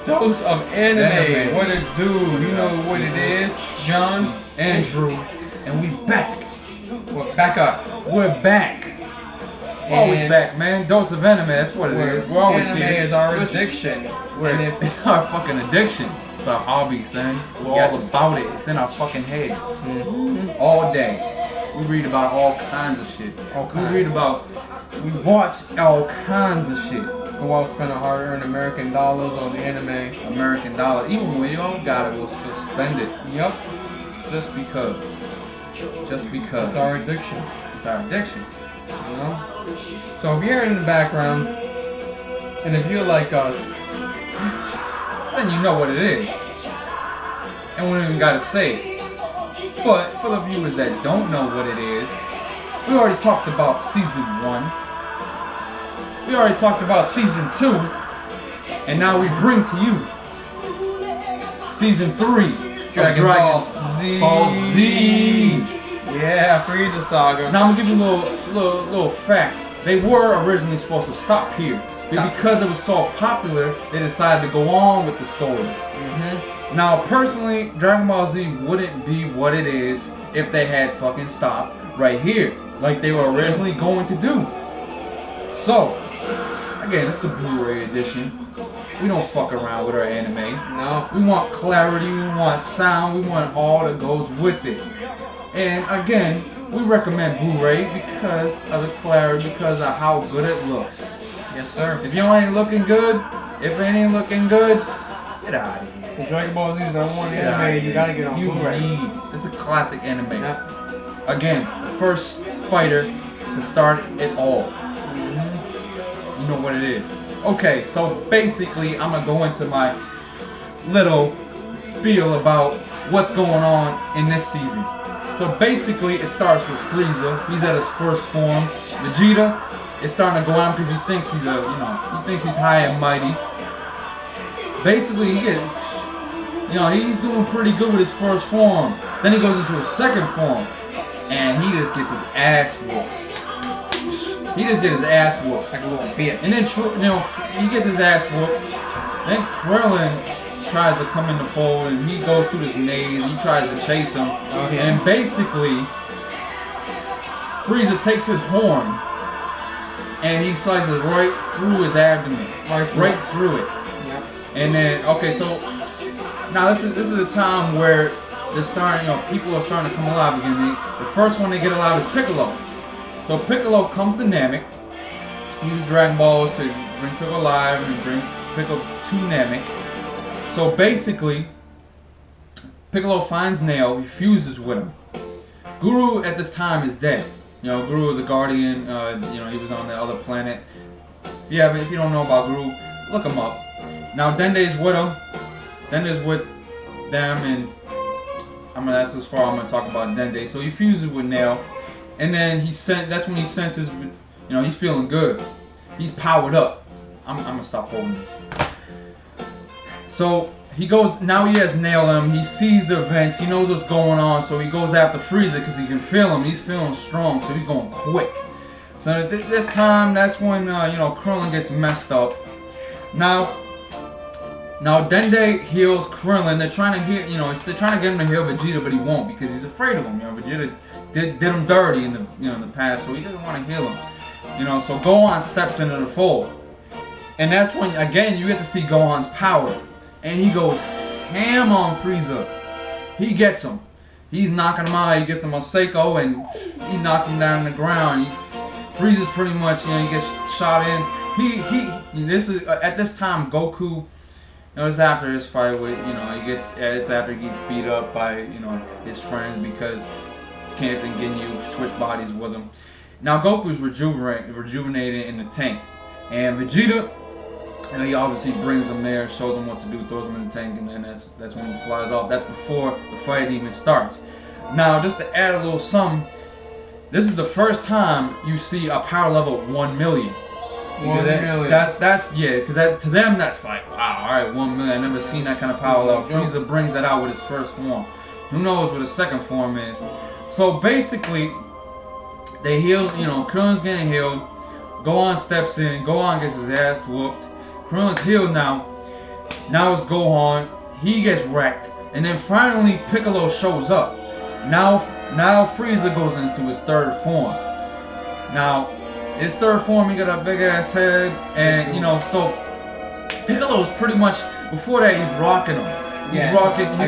Dose of anime. What it do? You know what it is, John? Andrew. And we back. We're back up. We're back. Always back, man. Dose of anime, that's what it is. We're always anime here. Is our addiction. It's our fucking addiction. It's our hobby, son. We're all about it. It's in our fucking head. All day. We read about all kinds of shit. We watch all kinds of shit. Go out, spend a hard-earned American dollars on the anime. American dollar. Even when we don't got it, we'll still spend it. Yep. Just because. It's our addiction. It's our addiction. You know? So if you're in the background, and if you're like us, then you know what it is. And we don't even gotta say it. But for the viewers that don't know what it is, we already talked about season 1. We already talked about season 2. And now we bring to you season 3. Dragon Ball Z. Yeah, Frieza Saga. Now I'm gonna give you a little fact. They were originally supposed to stop here. Because it was so popular, they decided to go on with the story. Now, personally, Dragon Ball Z wouldn't be what it is if they had fucking stopped right here, like they were originally going to do. So, again, it's the Blu-ray edition. We don't fuck around with our anime. No. We want clarity, we want sound, we want all that goes with it. And again, we recommend Blu-ray because of the clarity, because of how good it looks. Yes, sir. If you ain't looking good, get out of here. The Dragon Ball Z is the one anime you gotta get on Blu-ray. It's a classic anime. Yep. Again, the first fighter to start it all. You know what it is. Okay, so basically, I'm gonna go into my little spiel about what's going on in this season. So basically, it starts with Frieza. He's at his first form. Vegeta is starting to go out because he thinks he's he's high and mighty. Basically, he's doing pretty good with his first form. Then he goes into his second form, and he just gets his ass whooped. He just gets his ass whooped like a little bitch. And then he gets his ass whooped. Then Krillin tries to come in the fold, and he goes through this maze. He tries to chase him, and basically, Frieza takes his horn and he slices right through his abdomen, right through it. Yep. And then, okay, so now this is a time where they're starting, people are starting to come alive again. The first one they get alive is Piccolo. So Piccolo comes to Namek, uses Dragon Balls to bring Piccolo alive and bring Piccolo to Namek. So basically, Piccolo finds Nail, he fuses with him. Guru at this time is dead. Guru is the Guardian, he was on the other planet. Yeah, but if you don't know about Guru, look him up. Now Dende's with him. Dende's with them, and that's as far I'm gonna talk about Dende. So he fuses with Nail, and then that's when he senses, he's feeling good. He's powered up. I'm gonna stop holding this. So he goes, now he has Nail him, he sees the events, he knows what's going on, so he goes after Frieza because he can feel him, he's feeling strong, so he's going quick. So this time, that's when, Krillin gets messed up. Now Dende heals Krillin, they're trying to heal, they're trying to get him to heal Vegeta, but he won't because he's afraid of him, Vegeta did him dirty in the past, so he doesn't want to heal him. So Gohan steps into the fold. And that's when, again, you get to see Gohan's power. And he goes ham on Frieza. He gets him. He's knocking him out. He gets the Maseko and he knocks him down on the ground. Frieza's pretty much, he gets shot in. This is at this time Goku. It's after his fight with, it's after he gets beat up by, his friends because Kenneth and Ginyu switch bodies with him. Now Goku's rejuvenated in the tank, and Vegeta. He obviously brings him there, shows him what to do, throws him in the tank, and then that's when he flies off. That's before the fight even starts. Now, just to add a little something, this is the first time you see a power level 1 million. 1 million. Because to them that's like, wow, alright, 1 million. I've never seen that kind of power level. Frieza brings that out with his first form. Who knows what his second form is? So basically, they heal, Krillin's getting healed. Gohan steps in, Gohan gets his ass whooped. Krillin's healed now, Now it's Gohan. He gets wrecked, and then finally Piccolo shows up. Now Frieza goes into his third form. Now, his third form, he got a big ass head, and you know, so Piccolo's pretty much before that he's rocking him. He's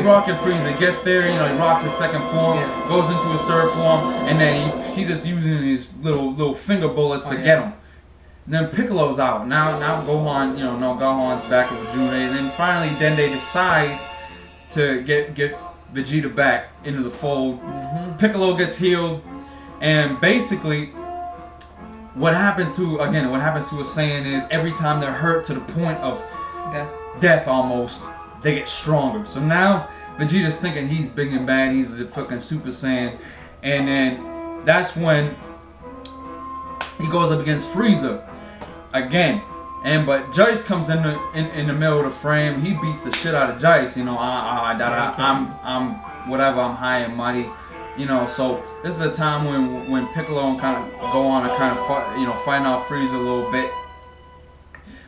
rocking Frieza. Gets there, you know, he rocks his second form, goes into his third form, and then he just using his little finger bullets to get him. And then Piccolo's out. Now Gohan, you know, Gohan's back with Vegeta, and then finally Dende decides to get Vegeta back into the fold. Piccolo gets healed, and basically what happens to a Saiyan is every time they're hurt to the point of death almost, they get stronger. So now Vegeta's thinking he's big and bad, he's the fucking Super Saiyan, and then that's when he goes up against Frieza again. But Jeice comes in the middle of the frame. He beats the shit out of Jeice. You know, I'm whatever. I'm high and mighty. You know, so this is a time when Piccolo and kind of Gohan are kind of fighting off Frieza a little bit.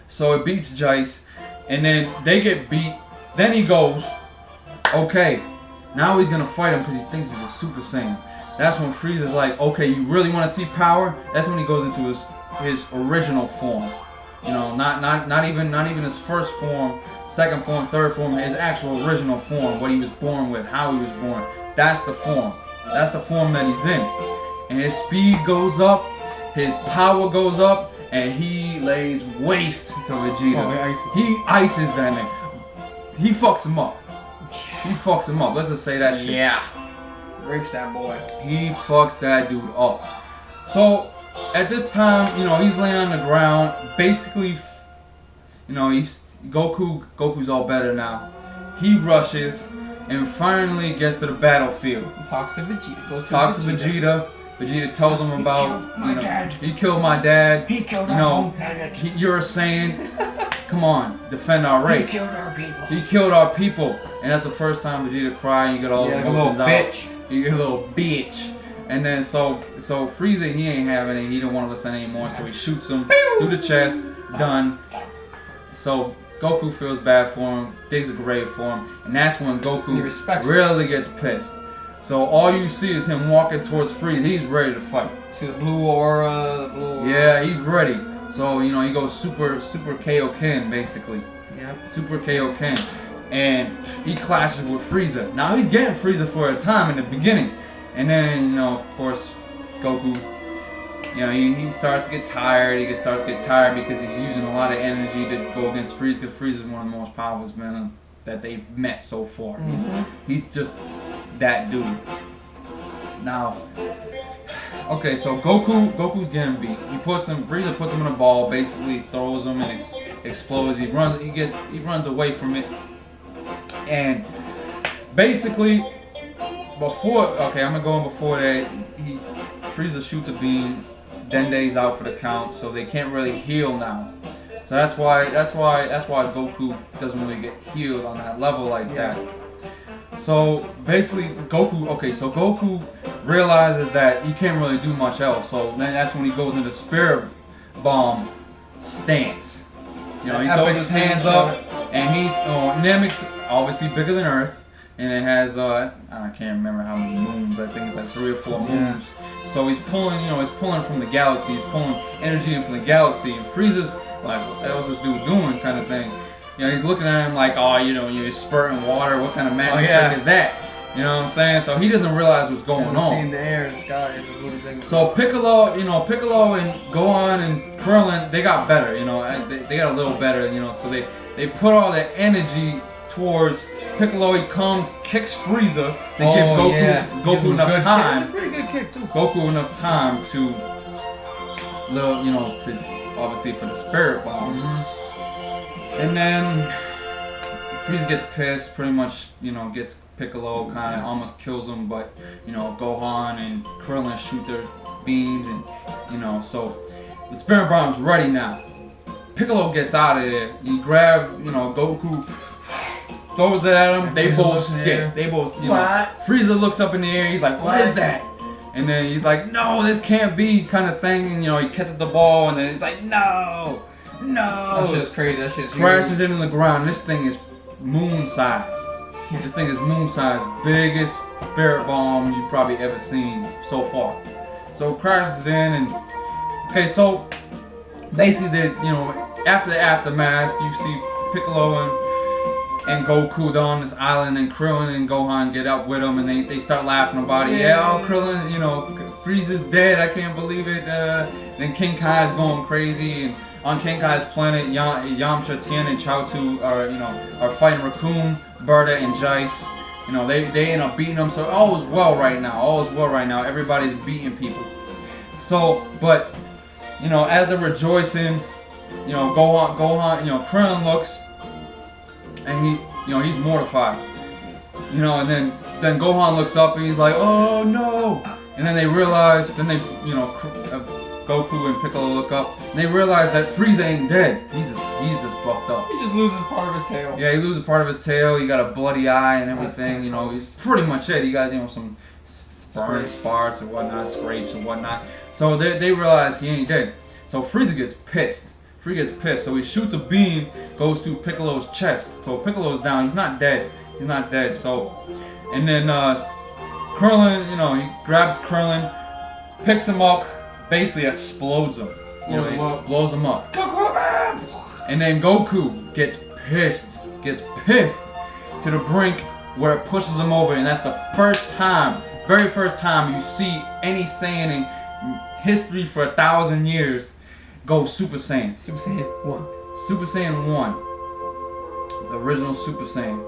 So it beats Jeice, and then they get beat. Then he goes, okay, now he's gonna fight him because he thinks he's a Super Saiyan. That's when Frieza's like, okay, you really want to see power? That's when he goes into his original form. You know, not even his first form, second form, third form, his actual original form, what he was born with, how he was born. That's the form. That's the form that he's in. And his speed goes up, his power goes up, and he lays waste to Vegeta. He ices that nigga. He fucks him up. He fucks him up. Let's just say that shit. Yeah. Rapes that boy. He fucks that dude up. So at this time, you know, he's laying on the ground. Basically, you know, Goku's all better now. He rushes and finally gets to the battlefield. He talks to Vegeta. Talks to Vegeta. Vegeta tells him about, he killed my dad. He killed our own planet. You're a Saiyan. Come on, defend our race. He killed our people. He killed our people. And that's the first time Vegeta cried. You get all the emotions out. You get a little bitch. And then so Frieza, he ain't having it. He don't want to listen anymore. So he shoots him through the chest. Done. So Goku feels bad for him. Digs a grave for him. And that's when Goku really gets pissed. So all you see is him walking towards Frieza. He's ready to fight. See the blue aura, Yeah, he's ready. So, you know, he goes super Kaioken, basically. Yeah. Super Kaioken. And he clashes with Frieza. Now, he's getting Frieza for a time in the beginning. And then, you know, of course, Goku, you know, he starts to get tired. He starts to get tired because he's using a lot of energy to go against Frieza. Because Frieza is one of the most powerful villains that they've met so far. He's just that dude. Now, okay, so Goku's getting beat. Frieza puts him in a ball, basically throws him and explodes. He runs away from it. And basically, I'm gonna go in before that. Frieza shoots a beam. Dende's out for the count, so they can't really heal now. So that's why Goku doesn't really get healed on that level like that. So basically, Goku realizes that he can't really do much else. So then that's when he goes into Spirit Bomb stance. You know, he throws his hands up, and he's Namek's obviously bigger than Earth, and it has I can't remember how many moons. I think it's like 3 or 4 moons. So he's pulling, from the galaxy. He's pulling energy in from the galaxy, and Frieza's like, what the hell's this dude doing, kind of thing. You know, he's looking at him like, oh, you're spurting water. What kind of magic trick is that? You know what I'm saying? So he doesn't realize what's going on. Seeing the air and the sky is a little thing. So Piccolo and Gohan and Krillin, they got better. You know, they got a little better. You know, so they put all their energy towards Piccolo. He comes, kicks Frieza to give Goku enough time. It's a pretty good kick too. Goku enough time to obviously for the Spirit Bomb. And then Frieza gets pissed, pretty much, gets Piccolo, kind of almost kills him, but, Gohan and Krillin shoot their beams, and, so the Spirit Bomb's ready now. Piccolo gets out of there. He grabs, Goku, throws it at him. They both skip. They both, Frieza looks up in the air. He's like, what is that? And then he's like, no, this can't be, kind of thing. And, he catches the ball, and then he's like, no. No. That shit is crazy. That shit is Crashes huge. into the ground. This thing is moon size. This thing is moon size. Biggest spirit bomb you've probably ever seen so far. So it crashes in and okay, so basically after the aftermath you see Piccolo and Goku, they're on this island, and Krillin and Gohan get up with them, and they start laughing about it. Yeah, oh, Krillin, Frieza's dead. I can't believe it. Then King Kai's going crazy, and on King Kai's planet, Yamcha, Tien, and Chaozu are fighting Raccoon, Berta, and Jeice. They end up beating them. So all is well right now. All is well right now. Everybody's beating people. So, but as they're rejoicing, Gohan, Krillin looks. And he's mortified, and then Gohan looks up and he's like, oh no, and then they realize, Goku and Piccolo look up and they realize that Frieza ain't dead. He's just fucked up. He just loses part of his tail. Yeah, he loses part of his tail. He got a bloody eye and everything. He's pretty much it. He got some sparks and whatnot, scrapes and whatnot. So they realize he ain't dead. So Frieza gets pissed. So he shoots a beam, goes to Piccolo's chest. So Piccolo's down. He's not dead. So, and then Krillin, he grabs Krillin, picks him up, basically explodes him. Blows him up. And then Goku gets pissed to the brink where it pushes him over, and that's the very first time you see any Saiyan in history for 1,000 years go Super Saiyan. Super Saiyan 1. Super Saiyan 1. The original Super Saiyan.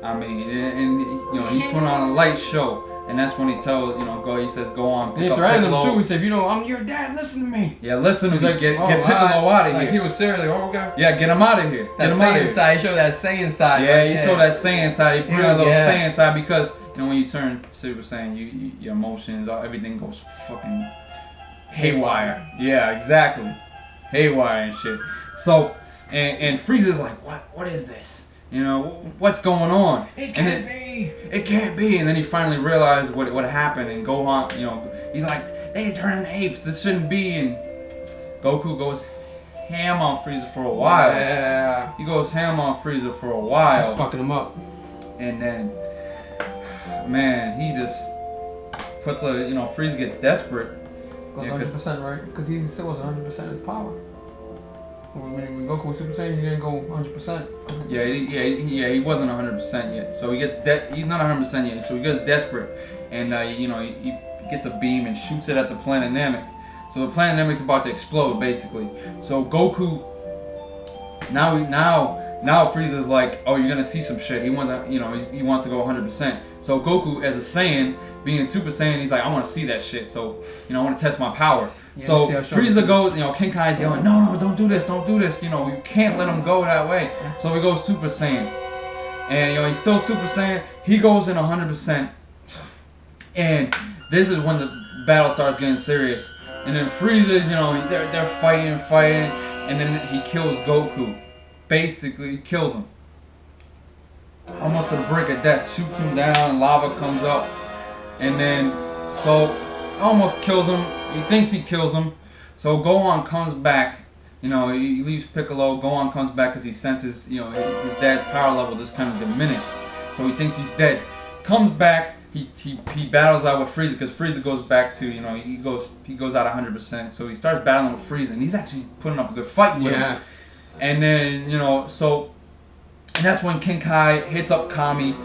I mean, and he put on a light show, and that's when he tells, he says, go on, pick he up threatened Piccolo. him too. He said, I'm your dad, listen to me. Yeah, listen to He's me. like, Get Piccolo out of here. Like he was serious, like, oh, okay. Yeah, get him out of here. That Saiyan side, he showed that Saiyan side. Yeah, right he there. showed that Saiyan side. He put on a little Yeah. Saiyan side because, when you turn Super Saiyan, your emotions, everything goes fucking haywire. Yeah, exactly. Haywire and shit. So, and Frieza's like, what is this? What's going on? It can't be. And then he finally realized what happened, and Gohan, he's like, they turned into apes. This shouldn't be. And Goku goes ham on Frieza for a while. Yeah. He goes ham on Frieza for a while. That's fucking him up. And then, man, he just puts Frieza gets desperate. Goes Yeah, 100%, right? Because he still wasn't 100% of his power. When Goku was Super Saiyan, he didn't go 100%. Yeah, he wasn't 100% yet. So he gets he's not 100% yet. So he gets desperate, and he gets a beam and shoots it at the planet Namek. So the planet Namek's about to explode, basically. So Goku, now Frieza's like, oh, you're gonna see some shit. He wants to, he wants to go 100%. So Goku, as a Saiyan, being Super Saiyan, he's like, I want to see that shit. So I want to test my power. Yeah, so Frieza goes, King Kai's yelling, no, don't do this. You can't let him go that way. So he goes Super Saiyan, and he's still Super Saiyan. He goes in 100%, and this is when the battle starts getting serious. And then Frieza, they're fighting, and then he kills Goku. Basically, kills him. Almost to the brink of death. Shoots him down, lava comes up. And then, almost kills him. He thinks he kills him. So Gohan comes back. He leaves Piccolo. Gohan comes back because he senses, his dad's power level just kind of diminished. So he thinks he's dead. Comes back. He battles out with Frieza because Frieza goes back to, he goes out 100%. So he starts battling with Frieza, and he's actually putting up a good fight with him. And then, and that's when King Kai hits up Kami.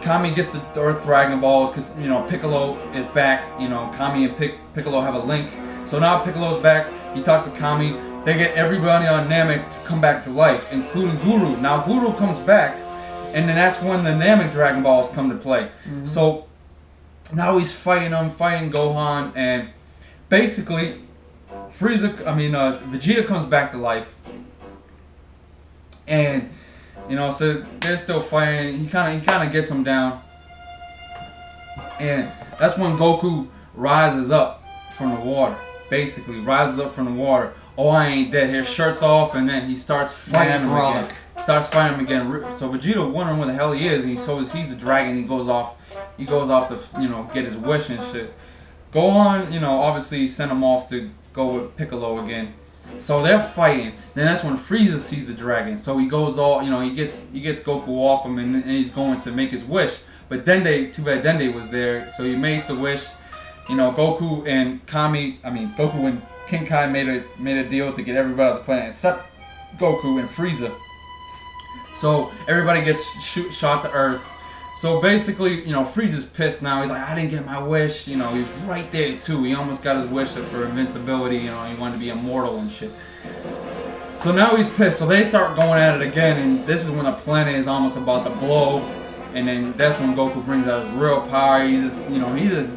Kami gets the Earth Dragon Balls because, Piccolo is back. Kami and Piccolo have a link. So now Piccolo's back. He talks to Kami. They get everybody on Namek to come back to life, including Guru. Now Guru comes back, and then that's when the Namek Dragon Balls come to play. Mm-hmm. So now he's fighting Gohan, and basically Vegeta comes back to life. And so they're still fighting. He kind of gets him down, and that's when Goku rises up from the water. Basically, rises up from the water. Oh, I ain't dead. His shirt's off, and then he starts fighting him again. So Vegeta wondering where the hell he is, and he's a dragon. He goes off to get his wish and shit. Gohan, obviously sent him off to go with Piccolo again. So they're fighting. Then that's when Frieza sees the dragon. So he goes all, you know, he gets Goku off him, and he's going to make his wish. But Dende, too bad Dende was there, so he makes the wish. You know, Goku and King Kai made a deal to get everybody off the planet except Goku and Frieza. So everybody gets shot to Earth. So basically, you know, Frieza's pissed now. He's like, I didn't get my wish. You know, he was right there too. He almost got his wish for invincibility. You know, he wanted to be immortal and shit. So now he's pissed. So they start going at it again, and this is when the planet is almost about to blow. And then that's when Goku brings out his real power. He's just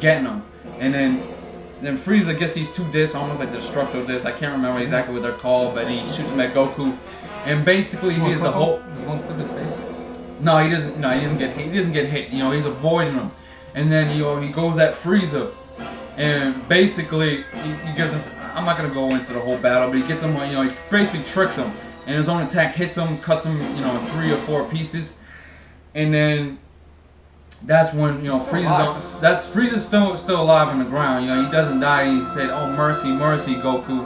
getting them. And then Frieza gets these 2 discs, almost like destructo discs. I can't remember exactly what they're called, but he shoots them at Goku. And basically, he is the whole. Does one clip his face? No, he doesn't. No, he doesn't get hit. He doesn't get hit. You know, he's avoiding them. And then he goes at Frieza, and basically he gives him. I'm not gonna go into the whole battle, but he gets him. You know, he basically tricks him, and his own attack hits him, cuts him. You know, in 3 or 4 pieces. And then that's when, you know, Frieza's still alive on the ground. You know, he doesn't die. He said, "Oh, mercy, mercy, Goku."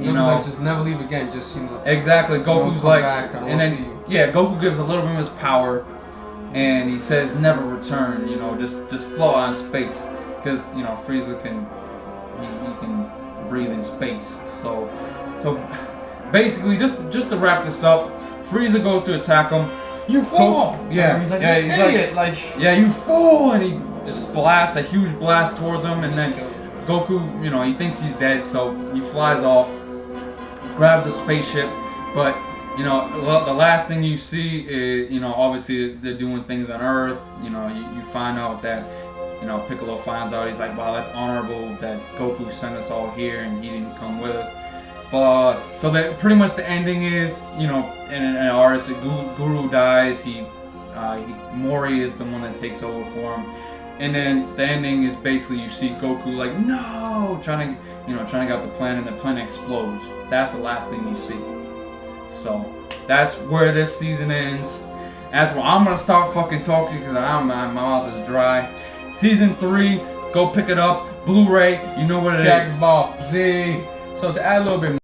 You know, like, just never leave again. Just, you know. Exactly. Goku's like, and then Goku gives a little bit of his power, and he says, "Never return." You know, just float out in space, because you know Frieza can breathe in space. So basically, just to wrap this up, Frieza goes to attack him. You fool! Yeah, he's like, idiot, like, yeah, you fool! And he just blasts a huge blast towards him, and then Goku, you know, he thinks he's dead, so he flies off, grabs a spaceship, but you know, the last thing you see is, you know, obviously they're doing things on Earth. You know, you find out that, you know, Piccolo finds out, he's like, wow, that's honorable that Goku sent us all here and he didn't come with us. But so that pretty much the ending is, you know, in ours, Guru dies. Mori is the one that takes over for him, and then the ending is basically you see Goku like, no, trying to get off the planet, and the planet explodes. That's the last thing you see. So that's where this season ends. That's where I'm gonna start fucking talking, because my mouth is dry. Season 3, go pick it up, Blu-ray. You know what it is. Dragon Ball Z. So to add a little bit